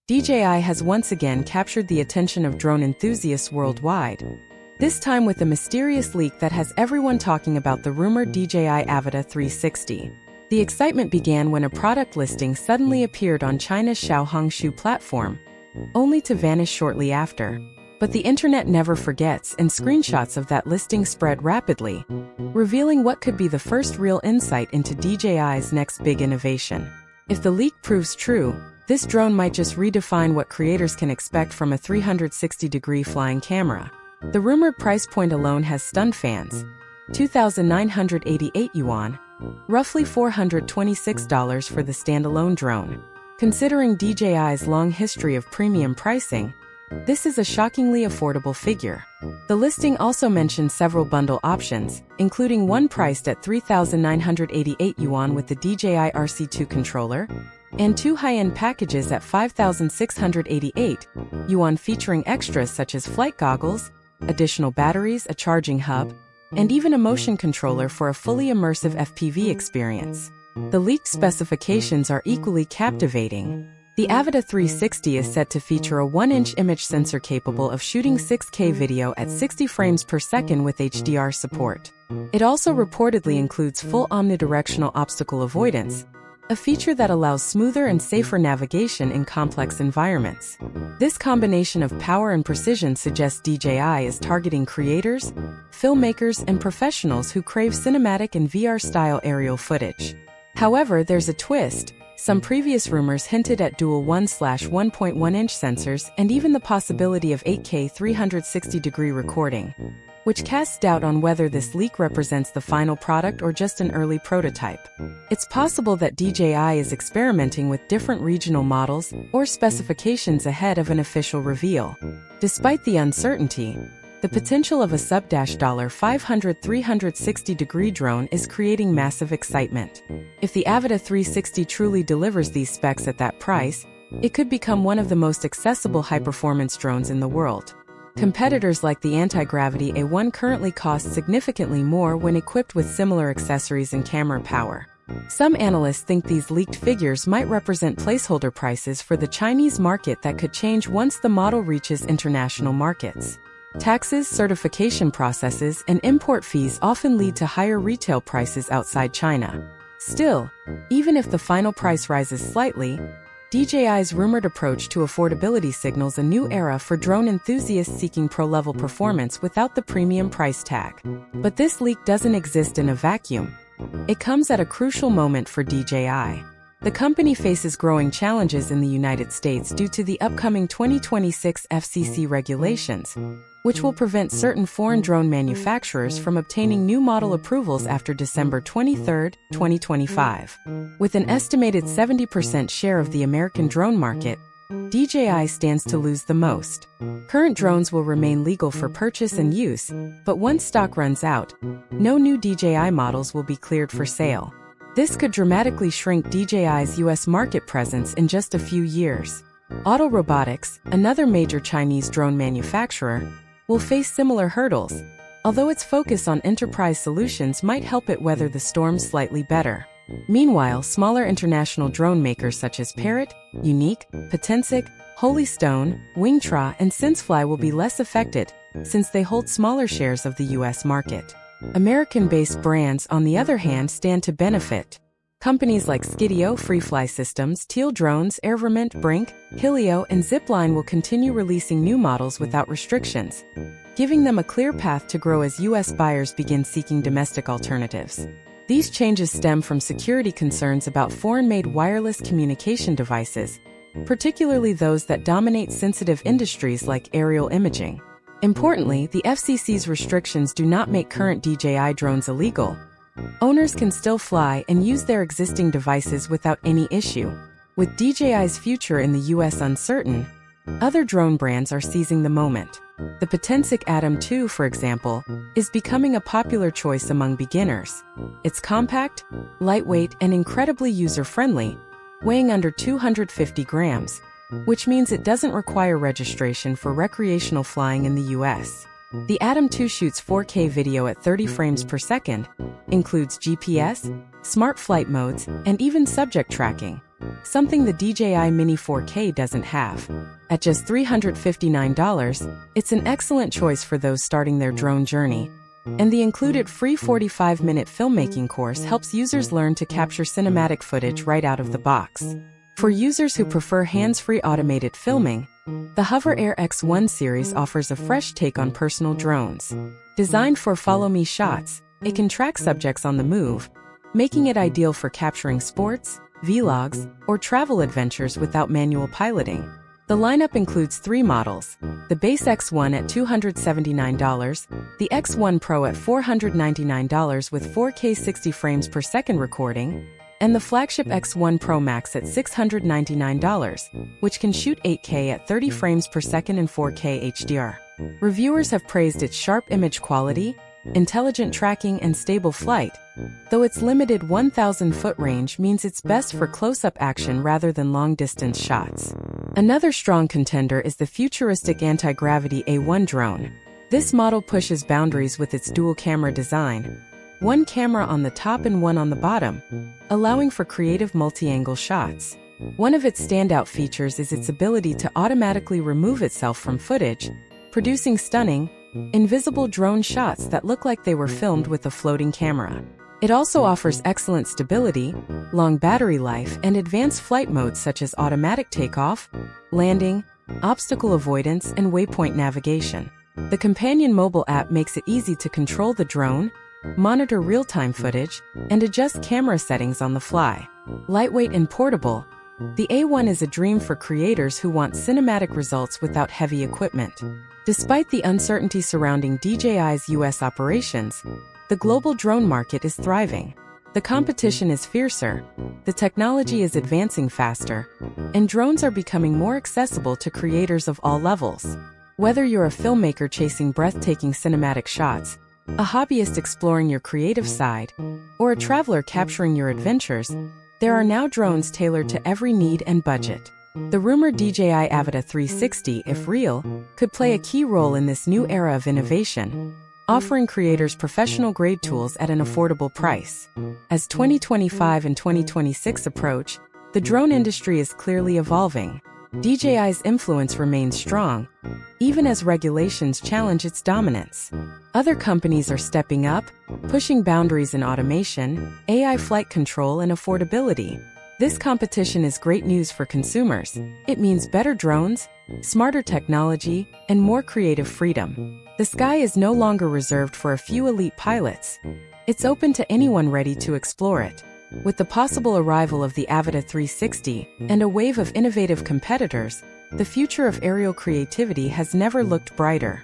DJI has once again captured the attention of drone enthusiasts worldwide, this time with a mysterious leak that has everyone talking about the rumored DJI Avata 360. The excitement began when a product listing suddenly appeared on China's Xiao platform, only to vanish shortly after. But the internet never forgets, and screenshots of that listing spread rapidly, revealing what could be the first real insight into DJI's next big innovation. If the leak proves true, this drone might just redefine what creators can expect from a 360-degree flying camera. The rumored price point alone has stunned fans: 2,988 yuan, roughly $426 for the standalone drone. Considering DJI's long history of premium pricing, this is a shockingly affordable figure. The listing also mentions several bundle options, including one priced at 3,988 yuan with the DJI RC2 controller, and two high-end packages at 5,688 yuan featuring extras such as flight goggles, additional batteries, a charging hub, and even a motion controller for a fully immersive FPV experience. The leaked specifications are equally captivating. The Avata 360 is set to feature a 1-inch image sensor capable of shooting 6K video at 60 frames per second with HDR support. It also reportedly includes full omnidirectional obstacle avoidance, a feature that allows smoother and safer navigation in complex environments. This combination of power and precision suggests DJI is targeting creators, filmmakers, and professionals who crave cinematic and VR-style aerial footage. However, there's a twist. Some previous rumors hinted at dual 1/1.1-inch sensors and even the possibility of 8K 360-degree recording, which casts doubt on whether this leak represents the final product or just an early prototype. It's possible that DJI is experimenting with different regional models or specifications ahead of an official reveal. Despite the uncertainty, the potential of a sub-$500 360-degree drone is creating massive excitement. If the Avata 360 truly delivers these specs at that price, it could become one of the most accessible high-performance drones in the world. Competitors like the anti-gravity A1 currently cost significantly more when equipped with similar accessories and camera power. Some analysts think these leaked figures might represent placeholder prices for the Chinese market that could change once the model reaches international markets. Taxes, certification processes, and import fees often lead to higher retail prices outside China. Still, even if the final price rises slightly, DJI's rumored approach to affordability signals a new era for drone enthusiasts seeking pro-level performance without the premium price tag. But this leak doesn't exist in a vacuum. It comes at a crucial moment for DJI. The company faces growing challenges in the United States due to the upcoming 2026 FCC regulations, which will prevent certain foreign drone manufacturers from obtaining new model approvals after December 23, 2025. With an estimated 70% share of the American drone market, DJI stands to lose the most. Current drones will remain legal for purchase and use, but once stock runs out, no new DJI models will be cleared for sale. This could dramatically shrink DJI's US market presence in just a few years. Auto Robotics, another major Chinese drone manufacturer, will face similar hurdles, although its focus on enterprise solutions might help it weather the storm slightly better. Meanwhile, smaller international drone makers such as Parrot, Unique, Potensic, Holy Stone, Wingtra, and Sensefly will be less affected, since they hold smaller shares of the US market. American-based brands, on the other hand, stand to benefit. Companies like Skidio, Freefly Systems, Teal Drones, Airverment, Brink, Helio, and Zipline will continue releasing new models without restrictions, giving them a clear path to grow as US buyers begin seeking domestic alternatives. These changes stem from security concerns about foreign-made wireless communication devices, particularly those that dominate sensitive industries like aerial imaging. Importantly, the FCC's restrictions do not make current DJI drones illegal. Owners can still fly and use their existing devices without any issue. With DJI's future in the US uncertain, other drone brands are seizing the moment. The Potensic Atom 2, for example, is becoming a popular choice among beginners. It's compact, lightweight, and incredibly user-friendly, weighing under 250 grams, which means it doesn't require registration for recreational flying in the US. The Atom 2 shoots 4K video at 30 frames per second, includes GPS, smart flight modes, and even subject tracking. something the DJI Mini 4K doesn't have. At just $359, it's an excellent choice for those starting their drone journey. And the included free 45-minute filmmaking course helps users learn to capture cinematic footage right out of the box. For users who prefer hands-free automated filming, the Hover Air X1 series offers a fresh take on personal drones. Designed for follow-me shots, it can track subjects on the move, making it ideal for capturing sports, vlogs, or travel adventures without manual piloting. The lineup includes 3 models: the base X1 at $279, the X1 Pro at $499 with 4K 60 frames per second recording, and the flagship X1 Pro Max at $699, which can shoot 8K at 30 frames per second and 4K HDR. Reviewers have praised its sharp image quality, intelligent tracking, and stable flight, though its limited 1,000-foot range means it's best for close-up action rather than long-distance shots. Another strong contender is the futuristic anti-gravity A1 drone. This model pushes boundaries with its dual-camera design, one camera on the top and one on the bottom, allowing for creative multi-angle shots. One of its standout features is its ability to automatically remove itself from footage, producing stunning, invisible drone shots that look like they were filmed with a floating camera. It also offers excellent stability, long battery life, and advanced flight modes such as automatic takeoff, landing, obstacle avoidance, and waypoint navigation. The companion mobile app makes it easy to control the drone, monitor real-time footage, and adjust camera settings on the fly. Lightweight and portable, the A1 is a dream for creators who want cinematic results without heavy equipment. Despite the uncertainty surrounding DJI's US operations, the global drone market is thriving. The competition is fiercer, the technology is advancing faster, and drones are becoming more accessible to creators of all levels. Whether you're a filmmaker chasing breathtaking cinematic shots, a hobbyist exploring your creative side, or a traveler capturing your adventures, there are now drones tailored to every need and budget. The rumored DJI Avata 360, if real, could play a key role in this new era of innovation, offering creators professional-grade tools at an affordable price. As 2025 and 2026 approach, the drone industry is clearly evolving. DJI's influence remains strong, even as regulations challenge its dominance. Other companies are stepping up, pushing boundaries in automation, AI flight control, and affordability. This competition is great news for consumers. It means better drones, smarter technology, and more creative freedom. The sky is no longer reserved for a few elite pilots. It's open to anyone ready to explore it. With the possible arrival of the Avata 360 and a wave of innovative competitors, the future of aerial creativity has never looked brighter.